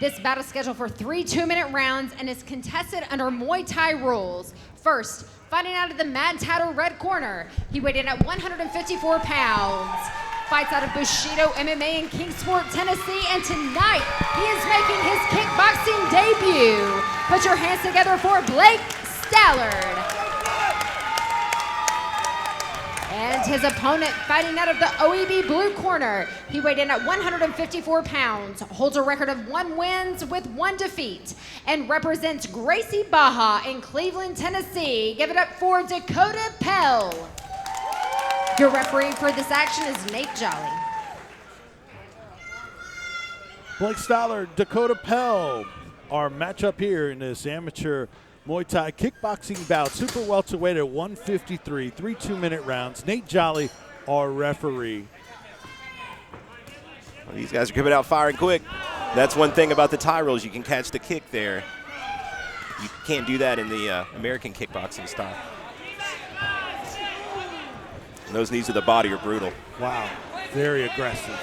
This battle is scheduled for 3 2-minute rounds and is contested under Muay Thai rules. First, fighting out of the Mad Tattoo red corner, he weighed in at 154 pounds. Fights out of Bushido MMA in Kingsport, Tennessee, and tonight he is making his kickboxing debut. Put your hands together for Blake Stallard. And his opponent fighting out of the OEB blue corner. He weighed in at 154 pounds, holds a record of 1 wins with 1 defeat, and represents Gracie Baja in Cleveland, Tennessee. Give it up for Dakota Pell. Your referee for this action is Nate Jolly. Blake Stallard, Dakota Pell, our matchup here in this amateur Muay Thai kickboxing bout, super welterweight at 153, 3 2-minute rounds. Nate Jolly, our referee. Well, these guys are coming out firing quick. That's one thing about the Thai rules. You can catch the kick there. You can't do that in the American kickboxing style. And those knees to the body are brutal. Wow, very aggressive.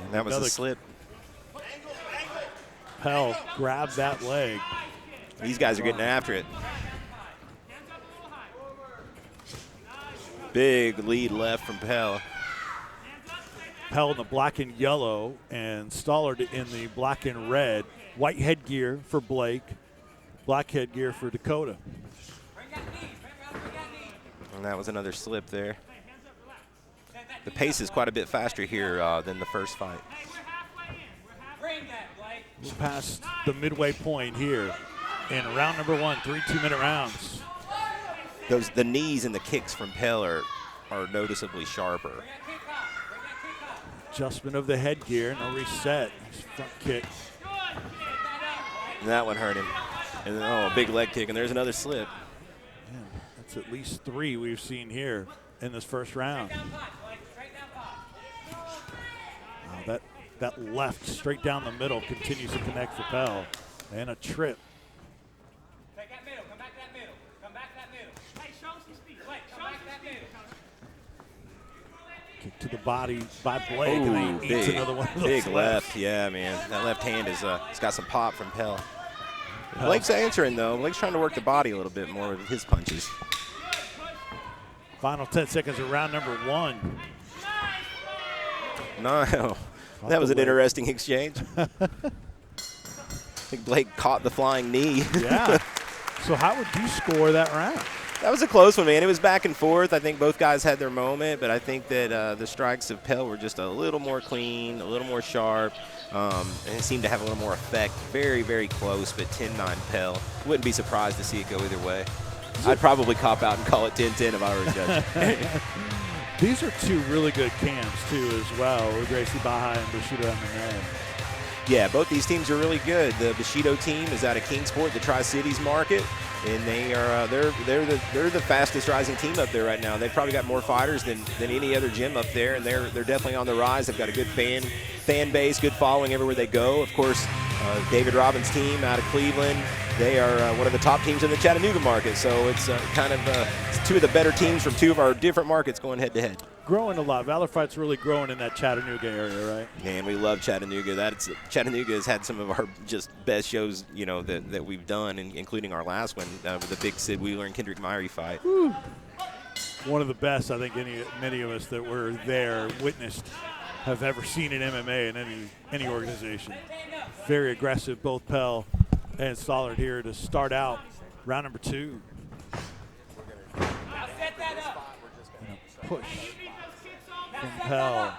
And that was a slip. Pell grabbed that leg. These guys are getting after it. Big lead left from Pell. Pell in the black and yellow, and Stallard in the black and red. White headgear for Blake, black headgear for Dakota. And that was another slip there. The pace is quite a bit faster here than the first fight. We're past the midway point here in round number 1, 3 2-minute rounds. The knees and the kicks from Pell are noticeably sharper. Adjustment of the headgear, no reset. Nice front kick. And that one hurt him. And then, a big leg kick, and there's another slip. Man, that's at least 3 we've seen here in this first round. Wow, that left straight down the middle continues to connect for Pell. And a trip. Take that middle, come back that middle. Come back that middle. Hey, show some speed. Blake, come back that middle. Kick to the body by Blake, Ooh, and he eats another one of those big lefts. left, yeah, man. That left hand is it's got some pop from Pell. Blake's answering, though. Blake's trying to work the body a little bit more with his punches. Final 10 seconds of round number 1. No, that was an interesting exchange. I think Blake caught the flying knee. Yeah. So how would you score that round? That was a close one, man. It was back and forth. I think both guys had their moment, but I think that the strikes of Pell were just a little more clean, a little more sharp, and it seemed to have a little more effect. Very, very close, but 10-9 Pell. Wouldn't be surprised to see it go either way. I'd probably cop out and call it 10-10 if I were a judge. These are 2 really good camps, too, as well, with Gracie Baja and Bushido MMA. Yeah, both these teams are really good. The Bushido team is out of Kingsport, the Tri-Cities market, and they are they're the fastest rising team up there right now. They've probably got more fighters than any other gym up there, and they're definitely on the rise. They've got a good fan base, good following everywhere they go. Of course, David Robbins' team out of Cleveland, they are one of the top teams in the Chattanooga market. So it's kind of it's 2 of the better teams from 2 of our different markets going head to head. Growing a lot. Valor Fight's really growing in that Chattanooga area, right? Man, we love Chattanooga. Chattanooga has had some of our just best shows, that we've done, including our last one with the big Sid Wheeler and Kendrick Myrie fight. Woo. One of the best, I think, many of us that were there witnessed have ever seen in MMA in any organization. Very aggressive, both Pell and Stallard here to start out round number 2. Push from Pell.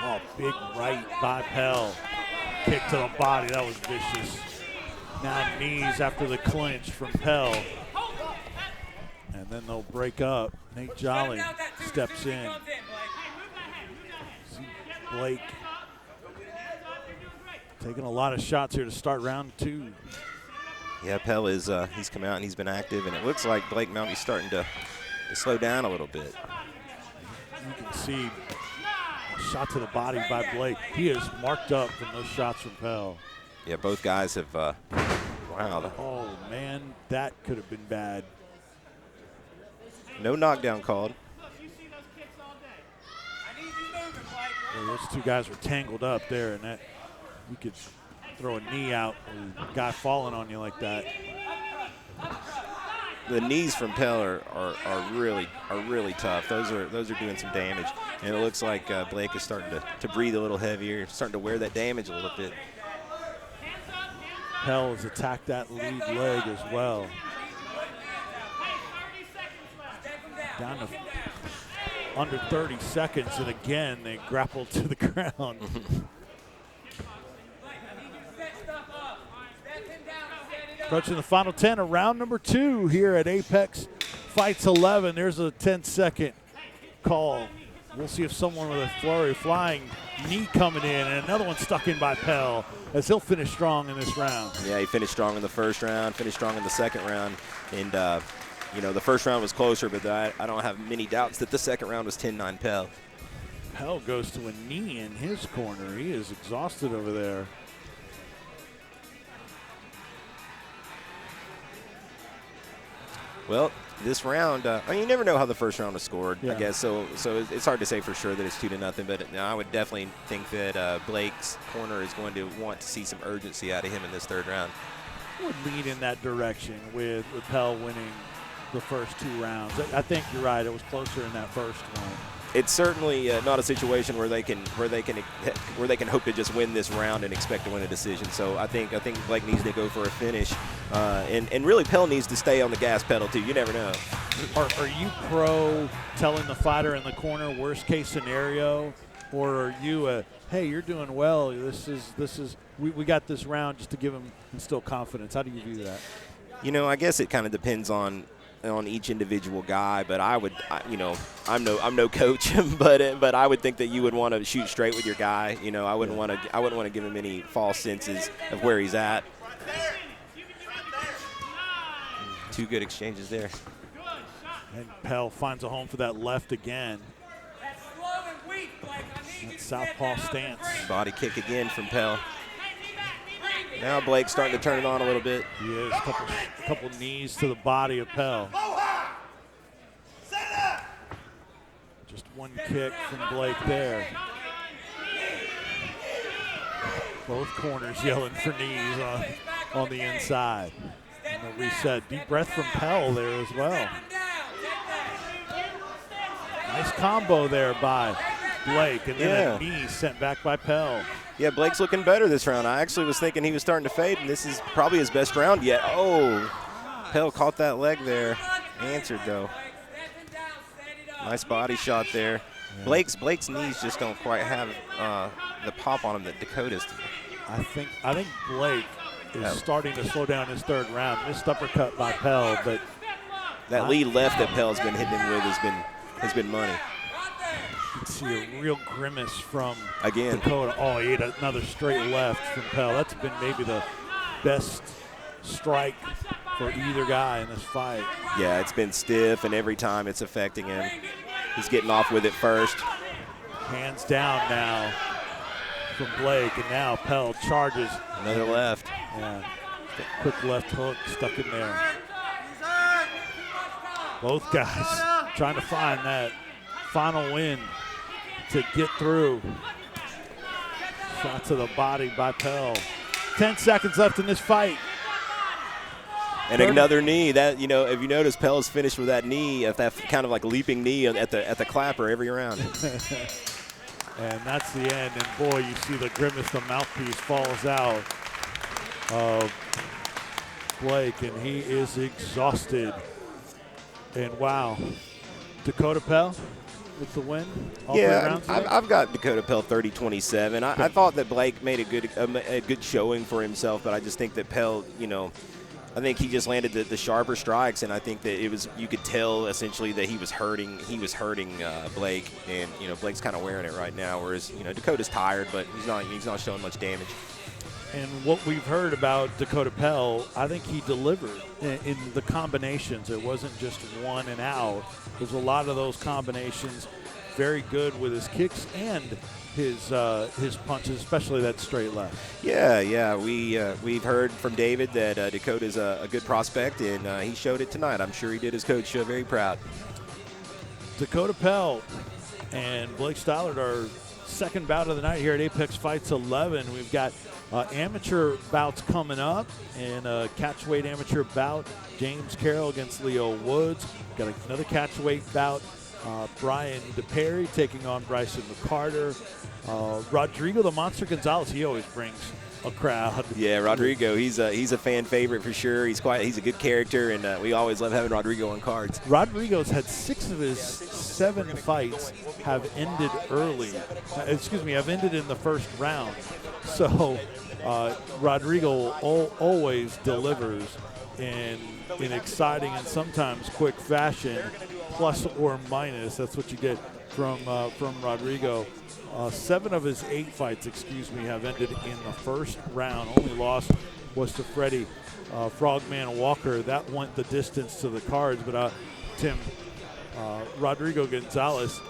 Oh, big right by Pell. Kick to the body, that was vicious. Now knees after the clinch from Pell. And then they'll break up. Nate Jolly steps in. See Blake taking a lot of shots here to start round 2. Yeah, Pell is he's come out and he's been active, and it looks like Blake Mounty's starting to slow down a little bit. You can see a shot to the body by Blake. He is marked up from those shots from Pell. Yeah, both guys have Wow. Oh, man, that could have been bad. No knockdown called. Well, those two guys were tangled up there, and that you could throw a knee out with a guy falling on you like that. The knees from Pell are really tough. Those are doing some damage, and it looks like Blake is starting to breathe a little heavier, starting to wear that damage a little bit. Pell has attacked that lead leg as well. Down to under 30 seconds, and again they grappled to the ground. Approaching the final 10 of round number 2 here at Apex Fights 11. There's a 10-second call. We'll see if someone with a flurry flying knee coming in, and another one stuck in by Pell as he'll finish strong in this round. Yeah, he finished strong in the first round, finished strong in the second round, and you know, the first round was closer, but I don't have many doubts that the second round was 10-9 Pell. Pell goes to a knee in his corner. He is exhausted over there. Well, this round, I mean, you never know how the first round was scored, Yeah. I guess, so it's hard to say for sure that it's 2-0, but I would definitely think that Blake's corner is going to want to see some urgency out of him in this third round. Would lead in that direction with Pell winning the first 2 rounds. I think you're right. It was closer in that first one. It's certainly not a situation where they can hope to just win this round and expect to win a decision. So I think Blake needs to go for a finish, and really Pell needs to stay on the gas pedal too. You never know. Are you pro telling the fighter in the corner worst case scenario, or are you hey, you're doing well. This is we got this round just to give him instill confidence? How do you view that? You know, I guess it kind of depends on each individual guy, but you know, I'm no coach, but I would think that you would want to shoot straight with your guy. You know, I wouldn't want to give him any false senses of where he's at. 2 good exchanges there. And Pell finds a home for that left again. That southpaw stance. Body kick again from Pell. Now Blake's starting to turn it on a little bit. He is. A couple knees to the body of Pell. Just one kick from Blake there. Both corners yelling for knees on the inside. And the reset. Deep breath from Pell there as well. Nice combo there by Blake. And then a knee sent back by Pell. Yeah, Blake's looking better this round. I actually was thinking he was starting to fade, and this is probably his best round yet. Oh, Pell caught that leg there. Answered, though. Nice body shot there. Yeah. Blake's knees just don't quite have the pop on them that Dakota's. I think Blake is starting to slow down his third round. Missed uppercut by Pell, but that lead left that Pell's been hitting him with has been money. You can see a real grimace from again Dakota. Oh, he ate another straight left from Pell. That's been maybe the best strike for either guy in this fight. Yeah, it's been stiff, and every time it's affecting him. He's getting off with it first. Hands down now from Blake, and now Pell charges. Another left. Yeah, quick left hook stuck in there. Both guys trying to find that final win to get through. Shot to the body by Pell. 10 seconds left in this fight. And another knee. That, you know, if you notice, Pell's finished with that knee, that kind of like leaping knee at the clapper every round. And that's the end. And boy, you see the grimace, the mouthpiece falls out of Blake, and he is exhausted. And wow, Dakota Pell with the win. Yeah, I've got Dakota Pell 30-27. I thought that Blake made a good showing for himself, but I just think that Pell, you know, I think he just landed the sharper strikes, and I think that you could tell essentially that he was hurting Blake, and you know, Blake's kind of wearing it right now, whereas, you know, Dakota's tired, but he's not showing much damage. And what we've heard about Dakota Pell, I think he delivered in the combinations. It wasn't just one and out. There's a lot of those combinations. Very good with his kicks and his punches, especially that straight left. Yeah. We've heard from David that Dakota's a good prospect, and he showed it tonight. I'm sure he did his coach very proud. Dakota Pell and Blake Stallard are second bout of the night here at Apex Fights 11. We've got amateur bouts coming up, and a catchweight amateur bout. James Carroll against Leo Woods. Got another catchweight bout. Brian DePerry taking on Bryson McCarter. Rodrigo the Monster Gonzalez, he always brings a crowd. Yeah, Rodrigo, he's a fan favorite for sure. He's a good character, and we always love having Rodrigo on cards. Rodrigo's had 6 of his 7 fights have ended early. Have ended in the first round. So Rodrigo always delivers in exciting and sometimes quick fashion, plus or minus. That's what you get from Rodrigo. 7 of his 8 fights, have ended in the first round. Only loss was to Freddie Frogman Walker. That went the distance to the cards. But Tim, Rodrigo Gonzalez,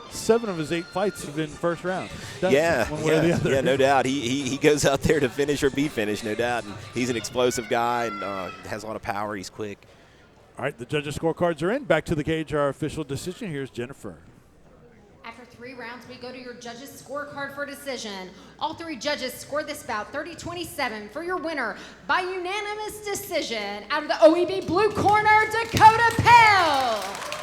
7 of his 8 fights have been first round. One way or the other. Yeah, no doubt. He goes out there to finish or be finished, no doubt. And he's an explosive guy and has a lot of power. He's quick. All right, the judges' scorecards are in. Back to the cage, our official decision. Here's Jennifer. After 3 rounds, we go to your judges' scorecard for decision. All 3 judges scored this bout 30-27 for your winner by unanimous decision. Out of the OEB blue corner, Dakota Pell.